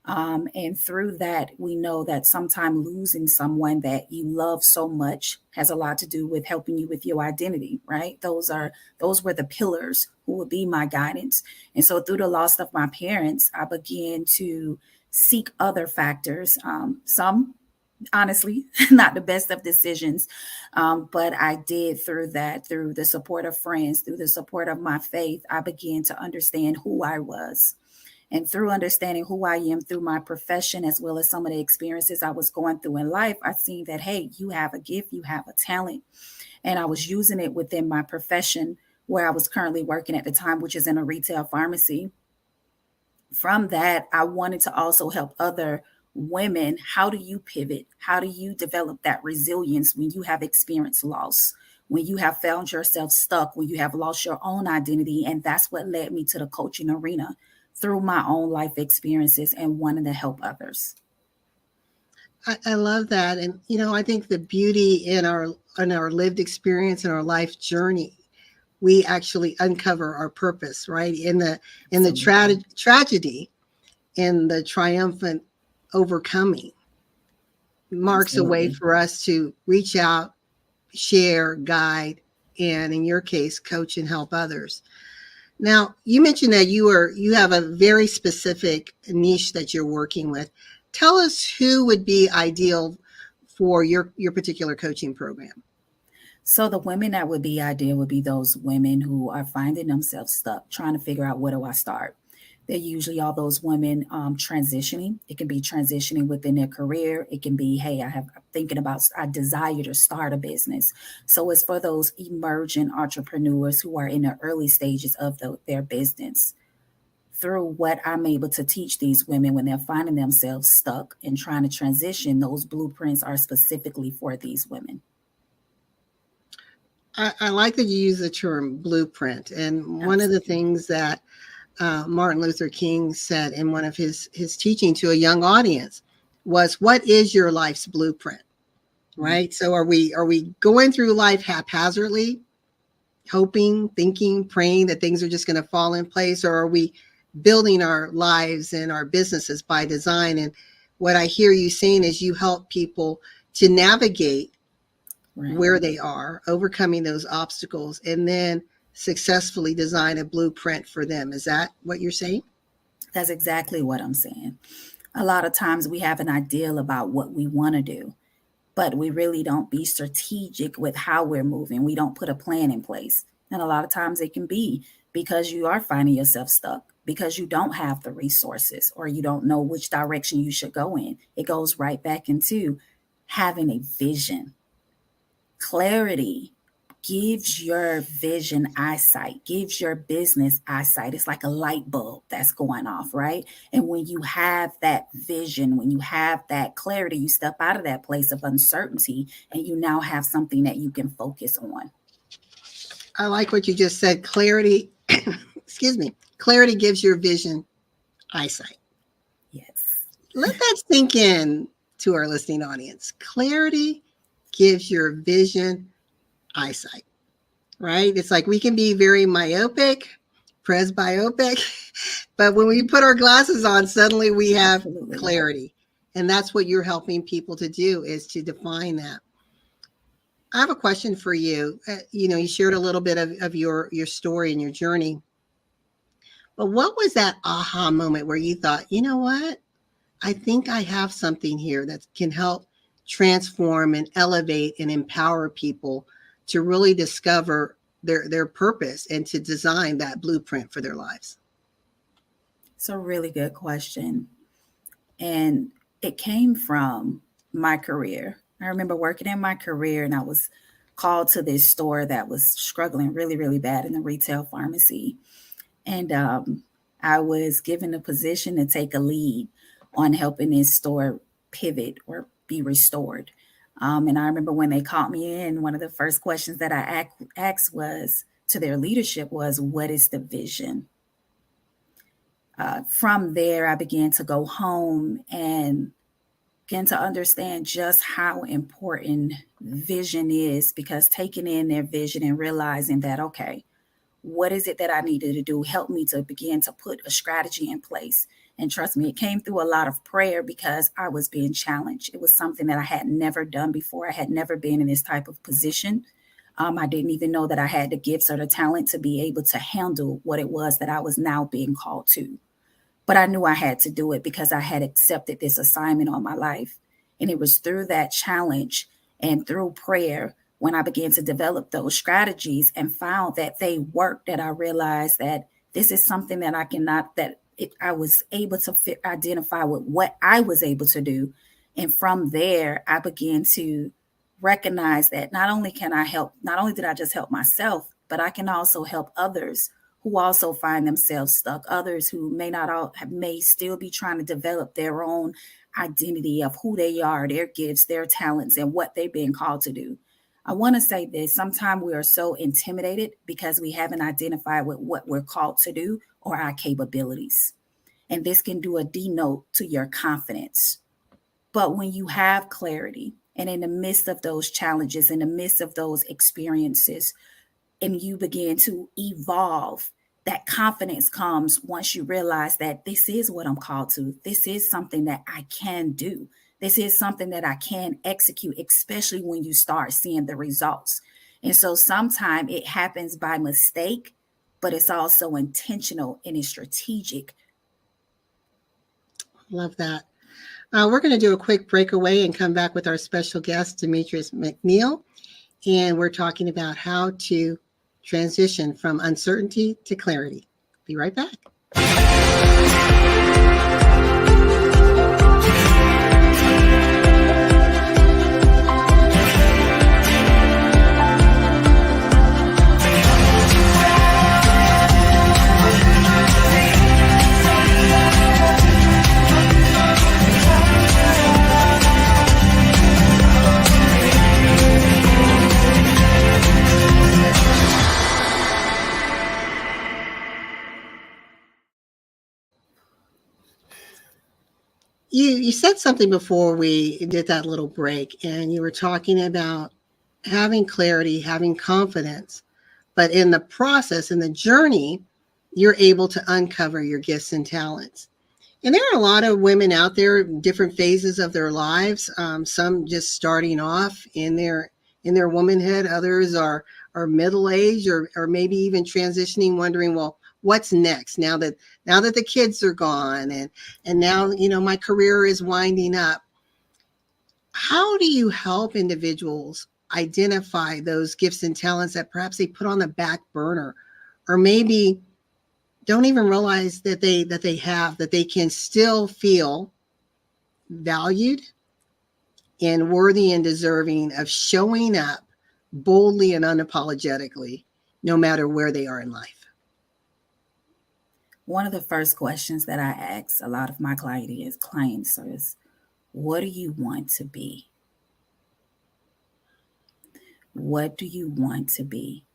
And through that, we know that sometimes losing someone that you love so much has a lot to do with helping you with your identity, right? Those were the pillars who would be my guidance. And so through the loss of my parents, I began to seek other factors, some honestly, not the best of decisions. But I did through the support of friends, through the support of my faith, I began to understand who I was. And through understanding who I am through my profession, as well as some of the experiences I was going through in life, I seen that, hey, you have a gift, you have a talent. And I was using it within my profession where I was currently working at the time, which is in a retail pharmacy. From that, I wanted to also help other women. How do you pivot? How do you develop that resilience when you have experienced loss, when you have found yourself stuck, when you have lost your own identity? And that's what led me to the coaching arena, through my own life experiences and wanting to help others. I love that. And, I think the beauty in our lived experience and our life journey, we actually uncover our purpose, right? In the tragedy, in the triumphant overcoming, marks a way for us to reach out, share, guide, and in your case, coach and help others. Now, you mentioned that you have a very specific niche that you're working with. Tell us who would be ideal for your particular coaching program. So the women that would be ideal would be those women who are finding themselves stuck, trying to figure out, where do I start? They're usually all those women transitioning. It can be transitioning within their career. It can be, hey, I desire to start a business. So it's for those emerging entrepreneurs who are in the early stages of their business. Through what I'm able to teach these women when they're finding themselves stuck and trying to transition, those blueprints are specifically for these women. I like that you use the term blueprint. And Absolutely. One of the things that Martin Luther King said in one of his teaching to a young audience was, what is your life's blueprint? Right. So are we going through life haphazardly? hoping, thinking, praying that things are just going to fall in place, or are we building our lives and our businesses by design? And what I hear you saying is you help people to navigate where they are, overcoming those obstacles, and then successfully design a blueprint for them. Is that what you're saying? That's exactly what I'm saying. A lot of times we have an ideal about what we want to do, but we really don't be strategic with how we're moving. We don't put a plan in place. And a lot of times it can be because you are finding yourself stuck, because you don't have the resources, or you don't know which direction you should go in. It goes right back into having a vision. Clarity gives your vision eyesight, gives your business eyesight. It's like a light bulb that's going off, right? And when you have that vision, when you have that clarity, you step out of that place of uncertainty and you now have something that you can focus on. I like what you just said. Clarity, excuse me, clarity gives your vision eyesight. Yes. Let that sink in to our listening audience. Clarity gives your vision eyesight, right? It's like we can be very myopic, presbyopic, but when we put our glasses on, suddenly we have Absolutely. clarity. And that's what you're helping people to do, is to define that. I have a question for you. You shared a little bit of your story and your journey, but what was that aha moment where you thought, you know what? I think I have something here that can help transform and elevate and empower people to really discover their purpose and to design that blueprint for their lives? It's a really good question. And it came from my career. I remember working in my career and I was called to this store that was struggling really, really bad in the retail pharmacy. And I was given a position to take a lead on helping this store pivot or be restored. And I remember when they called me in, one of the first questions that I asked was to their leadership was, what is the vision? From there, I began to go home and began to understand just how important vision is, because taking in their vision and realizing that, okay, what is it that I needed to do? Help me to begin to put a strategy in place. And trust me, it came through a lot of prayer because I was being challenged. It was something that I had never done before. I had never been in this type of position. I didn't even know that I had the gifts or the talent to be able to handle what it was that I was now being called to. But I knew I had to do it because I had accepted this assignment on my life. And it was through that challenge and through prayer, when I began to develop those strategies and found that they worked, that I realized that this is something that I was able to identify with what I was able to do. And from there, I began to recognize that not only did I just help myself, but I can also help others who also find themselves stuck, others who may still be trying to develop their own identity of who they are, their gifts, their talents, and what they've been called to do. I want to say this. Sometimes we are so intimidated because we haven't identified with what we're called to do or our capabilities. And this can do a denote to your confidence. But when you have clarity, and in the midst of those challenges, in the midst of those experiences, and you begin to evolve, that confidence comes once you realize that this is what I'm called to. This is something that I can do. This is something that I can execute, especially when you start seeing the results. And so sometimes it happens by mistake, but it's also intentional and it's strategic. Love that. We're going to do a quick breakaway and come back with our special guest, Demetrice McNeil. And we're talking about how to transition from uncertainty to clarity. Be right back. You said something before we did that little break, and you were talking about having clarity, having confidence, but in the process, in the journey, you're able to uncover your gifts and talents. And there are a lot of women out there, different phases of their lives. Some just starting off in their womanhood. Others are middle aged, or maybe even transitioning, wondering, well, what's next now that the kids are gone, and now my career is winding up. How do you help individuals identify those gifts and talents that perhaps they put on the back burner, or maybe don't even realize that they have, that they can still feel valued and worthy and deserving of showing up boldly and unapologetically, no matter where they are in life? One of the first questions that I ask a lot of my clients is, what do you want to be? What do you want to be?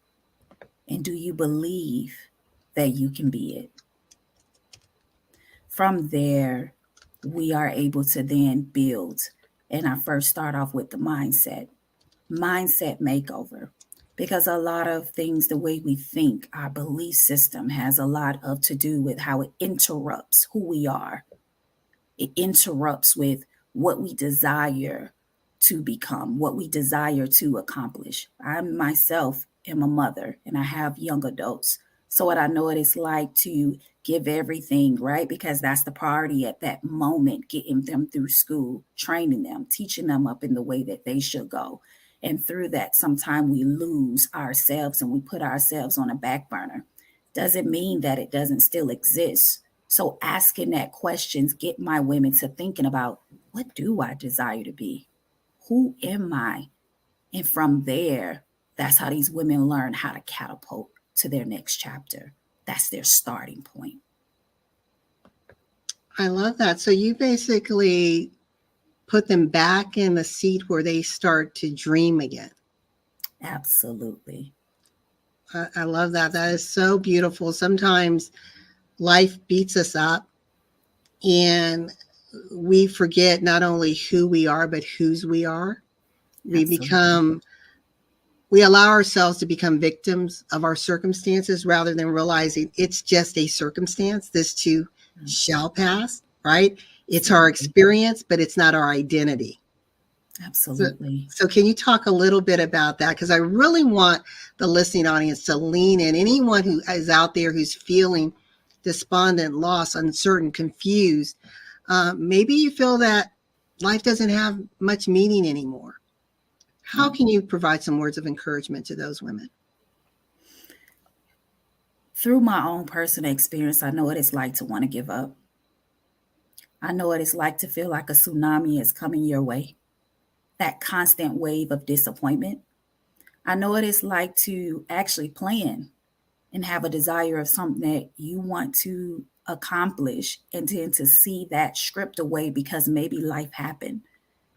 And do you believe that you can be it? From there, we are able to then build. And I first start off with the mindset makeover, because a lot of things, the way we think, our belief system has a lot of to do with how it interrupts who we are. It interrupts with what we desire to become, what we desire to accomplish. I myself am a mother and I have young adults. So what I know it is like to give everything, right? Because that's the priority at that moment, getting them through school, training them, teaching them up in the way that they should go. And through that, sometimes we lose ourselves and we put ourselves on a back burner. Doesn't mean that it doesn't still exist. So asking that questions get my women to thinking about, what do I desire to be? Who am I? And from there, that's how these women learn how to catapult to their next chapter. That's their starting point. I love that. So you basically put them back in the seat where they start to dream again. Absolutely. I love that. That is so beautiful. Sometimes life beats us up and we forget not only who we are, but whose we are. We allow ourselves to become victims of our circumstances rather than realizing it's just a circumstance. This too shall pass, right? It's our experience, but it's not our identity. Absolutely. So can you talk a little bit about that? Because I really want the listening audience to lean in. Anyone who is out there who's feeling despondent, lost, uncertain, confused, maybe you feel that life doesn't have much meaning anymore. How can you provide some words of encouragement to those women? Through my own personal experience, I know what it's like to want to give up. I know what it's like to feel like a tsunami is coming your way, that constant wave of disappointment. I know what it's like to actually plan and have a desire of something that you want to accomplish, and then to see that stripped away because maybe life happened.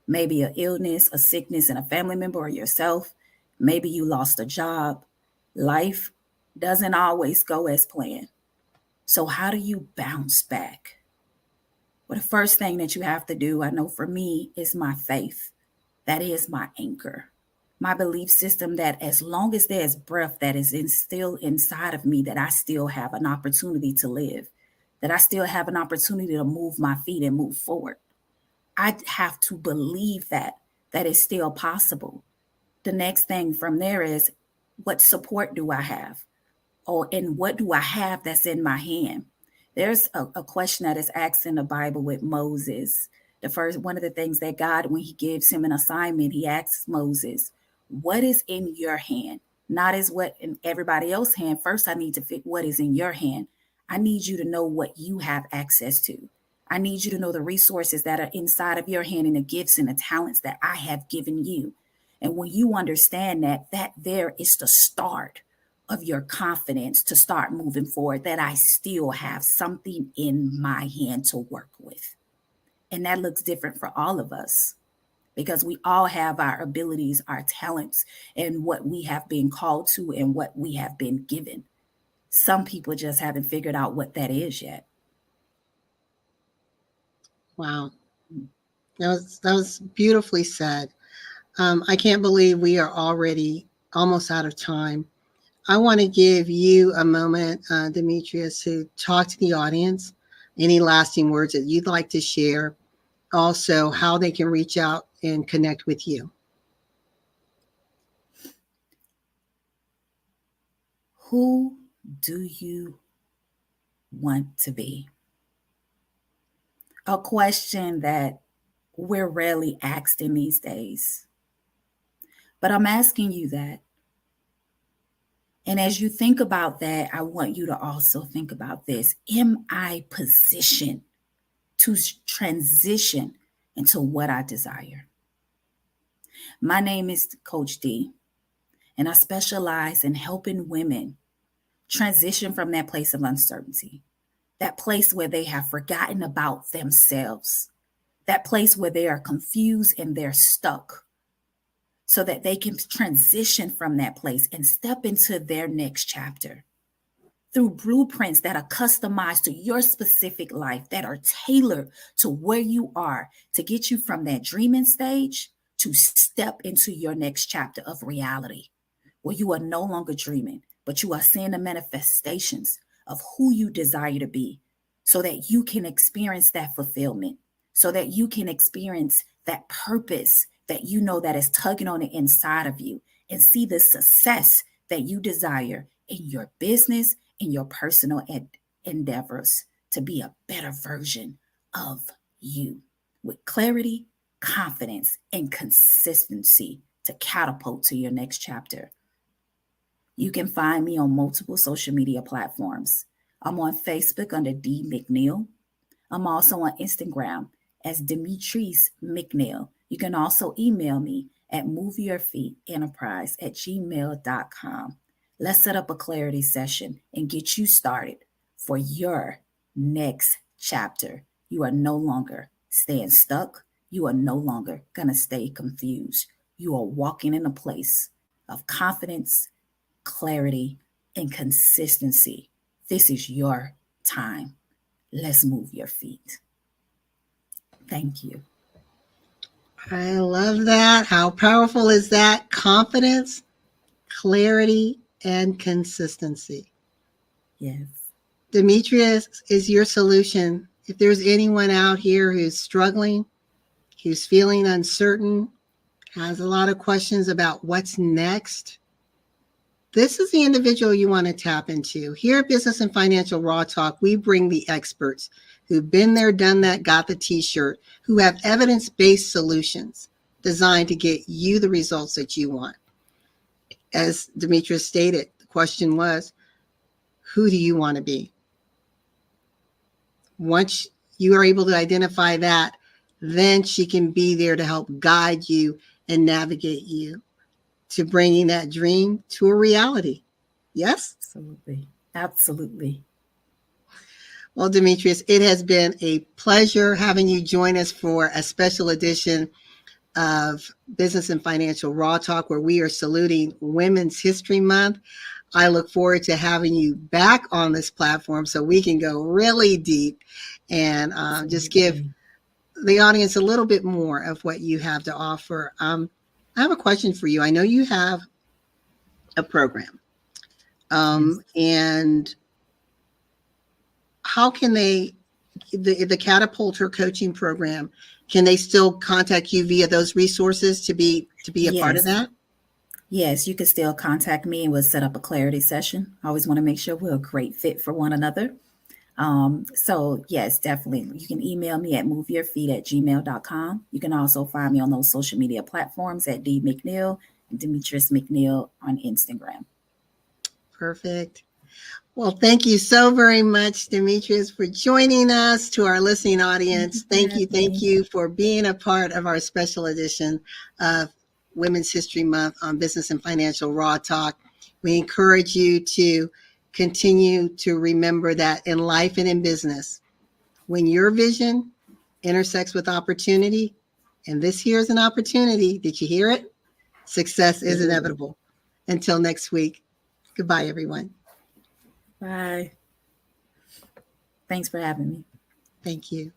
Maybe an illness, a sickness in a family member or yourself. Maybe you lost a job. Life doesn't always go as planned. So how do you bounce back? Well, the first thing that you have to do, I know for me, is my faith. That is my anchor. My belief system that as long as there's breath that is still inside of me, that I still have an opportunity to live, that I still have an opportunity to move my feet and move forward. I have to believe that is still possible. The next thing from there is, what support do I have? And what do I have that's in my hand? There's a question that is asked in the Bible with Moses. One of the things that God, when he gives him an assignment, he asks Moses, what is in your hand? Not as what in everybody else's hand. First, I need to fit what is in your hand. I need you to know what you have access to. I need you to know the resources that are inside of your hand and the gifts and the talents that I have given you. And when you understand that there is the start of your confidence to start moving forward, that I still have something in my hand to work with. And that looks different for all of us, because we all have our abilities, our talents, and what we have been called to and what we have been given. Some people just haven't figured out what that is yet. Wow. That was beautifully said. I can't believe we are already almost out of time. I want to give you a moment, Demetrice, to talk to the audience. Any lasting words that you'd like to share? Also, how they can reach out and connect with you. Who do you want to be? A question that we're rarely asked in these days. But I'm asking you that. And as you think about that, I want you to also think about this. Am I positioned to transition into what I desire? My name is Coach D, and I specialize in helping women transition from that place of uncertainty, that place where they have forgotten about themselves, that place where they are confused and they're stuck, so that they can transition from that place and step into their next chapter through blueprints that are customized to your specific life, that are tailored to where you are, to get you from that dreaming stage to step into your next chapter of reality, where you are no longer dreaming, but you are seeing the manifestations of who you desire to be, so that you can experience that fulfillment, so that you can experience that purpose that you know that is tugging on the inside of you, and see the success that you desire in your business, in your personal endeavors, to be a better version of you with clarity, confidence, and consistency to catapult to your next chapter. You can find me on multiple social media platforms. I'm on Facebook under D. McNeil. I'm also on Instagram as Demetrice McNeil. You can also email me at moveyourfeetenterprise@gmail.com. Let's set up a clarity session and get you started for your next chapter. You are no longer staying stuck. You are no longer going to stay confused. You are walking in a place of confidence, clarity, and consistency. This is your time. Let's move your feet. Thank you. I love that. How powerful is that? Confidence, clarity, and consistency. Yes. Demetrice is your solution. If there's anyone out here who's struggling, who's feeling uncertain, has a lot of questions about what's next, this is the individual you want to tap into. Here at Business and Financial Raw Talk, we bring the experts who've been there, done that, got the t-shirt, who have evidence-based solutions designed to get you the results that you want. As Demetrice stated, the question was, who do you want to be? Once you are able to identify that, then she can be there to help guide you and navigate you to bringing that dream to a reality. Yes? Absolutely. Absolutely. Well, Demetrice, it has been a pleasure having you join us for a special edition of Business and Financial Raw Talk, where we are saluting Women's History Month. I look forward to having you back on this platform so we can go really deep and just give the audience a little bit more of what you have to offer. I have a question for you. I know you have a program, and how can they, the Catapulter coaching program, can they still contact you via those resources to be a part of that? Yes, you can still contact me and we'll set up a clarity session. I always want to make sure we're a great fit for one another. So yes, definitely. You can email me at moveyourfeet@gmail.com. You can also find me on those social media platforms at D McNeil and Demetrice McNeil on Instagram. Perfect. Well, thank you so very much, Demetrice, for joining us. To our listening audience, thank you for being a part of our special edition of Women's History Month on Business and Financial Raw Talk. We encourage you to continue to remember that in life and in business, when your vision intersects with opportunity, and this here is an opportunity, did you hear it? Success is inevitable. Until next week, goodbye, everyone. Bye. Thanks for having me. Thank you.